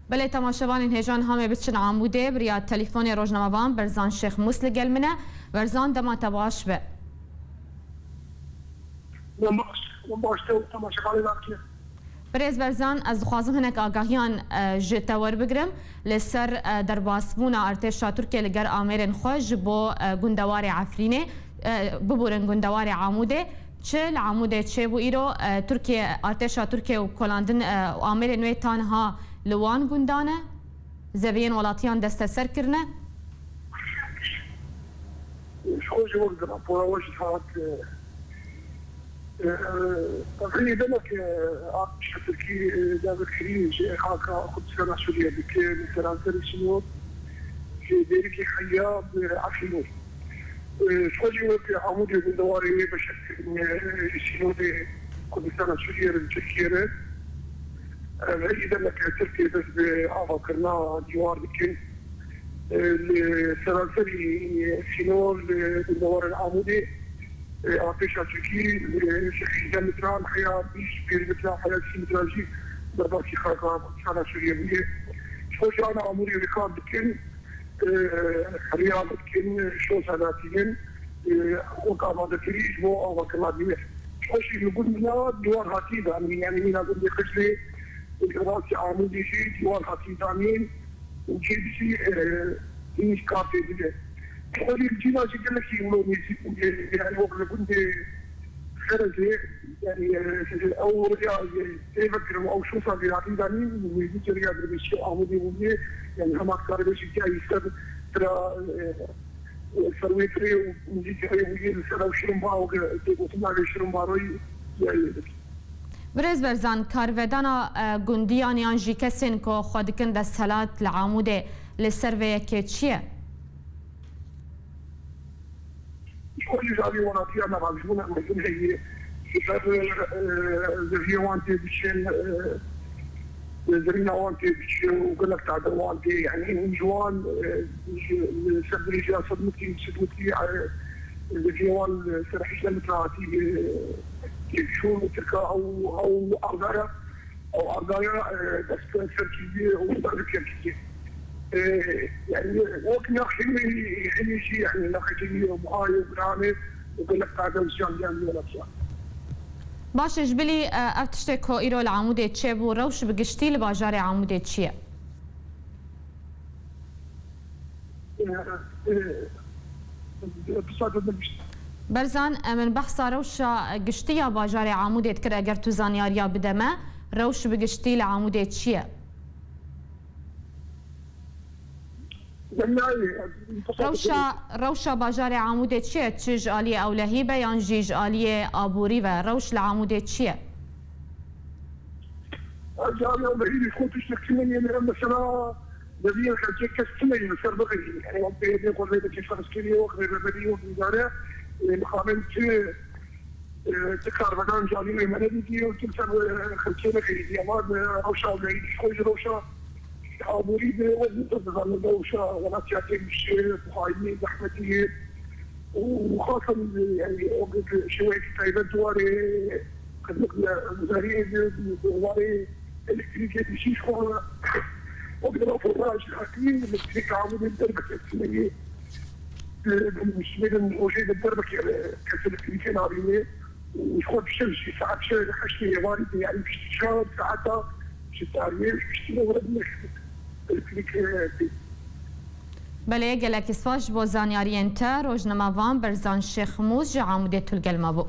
بله تماشاوان هجان همه بچن عموده بریا تلفن روزنامه‌وان برزان شیخ موس لگل منه برزان دما تباش به باش تو تماشاوان داکی برز برزان از خوازم هنک آگاهیان جتور بگرم لسر در باسمونا ارتشا ترکیه لگر آمرن خوش با گندوار عفرینه ببورن گندوار عموده چه عموده چه بو ایرو ترکیه ارتشا ترکیه و کلاندن آمرن وی تانها لوان گندانه زوین ولاتیان دست سر کرنه خوش وقت راپورا وجه هات تقريبا لك ارتشا تركي دابا خريج هاكا خد سنه سوريا بك مثلا ترسمو في ديرك حياه بعفينو شوجي وقت عمودي بالدواري بشكل يسينو دي كل سنه سوريا التركيه اذا لك تركي بس بافكرنا جوار بكين السلاسل سينو بالدوار العمودي ارتشا تركي شخصيا متران حياه بيش بير متران حياه سيمتراجي برباكي خاكا سنه سوريا بيه شوجي انا عمودي ريكارد بكين رياض بكين شو سناتين وقام تريج مو او كما بيه شوشي نقول لنا دوار هاتيدا يعني من اقول لك خشلي الراسي عمودي شيء دوار هاتيدانين وجيب شيء إيش كافي بيه تقولي الجينا شكل لك يقولون يعني وقت كنت خرجي يعني او تفكر او شو صار في هاتيدانين ويجي رياض بشيء عمودي وبيه يعني هم اكثر بشيء جاي يستر ترى سرويتري ومجيتي ويجي السنه وشرم باو تقولنا شرم باروي برز برزان کارودانا گندیان یان جی کسین که خودکن دست سلات لعموده لسرویه که چیه؟ كل جاري وناتي انا غازبون مزن هي زي وانتي بشين زرينا وانتي بشين وقال لك تعال وانتي يعني من جوان سبري جا صدمتي صدمتي زي وان سرحش لمتراتي شو تلك او ارضايا دست سركيزي ودرجه كيركيزي يعني وكنا حلمي شيء يعني لقيتني ومعاي وبرامي وقال لك تعال وشان جاني ولا شيء باشه جبلی ارتشته که ایرو العموده چه بو روش بگشتی لباجار عموده چیه؟ برزان من بحث روش گشتی یا باجار عموده تکر اگر تو زانیاریا بدمه روش بگشتی لعموده چیه؟ روشا باجار عموده چیه؟ چیج آلی اولهیبه یا جیج آلی آبوری و روش لعموده چیه؟ جاري اولهیبه خودش نکتیمنی مثلا بدي خلجي كستمي مثل بغي يعني وبي يقول لي كيف فلسطيني وقت بدي وزاره مقابل تكار بدان جالي من بدي وتمثل خلجي لك يا ما روشا اولهيبه خوش روشا أبوريد وظيفة على دوشة ولا تعطي مش بخايني زحمتي وخاصة يعني وقت شوية تايبات دواري خدمة مزارية دواري الكتريكية بشيش خوانا وقت الأفراج الحكيم الكتريك عامل الدربة كالسمية بالمسلمين الموجود الدربة كالسلكتريكين عاريني وشخوة بشمس ساعات حشني يوارد يعني بشتشار ساعتها بشتارية بشتنا ورد بله گلک اسفاش با زانیاری انتر روزنامه‌وان برزان شیخ موس جا عموده تلگل ما بو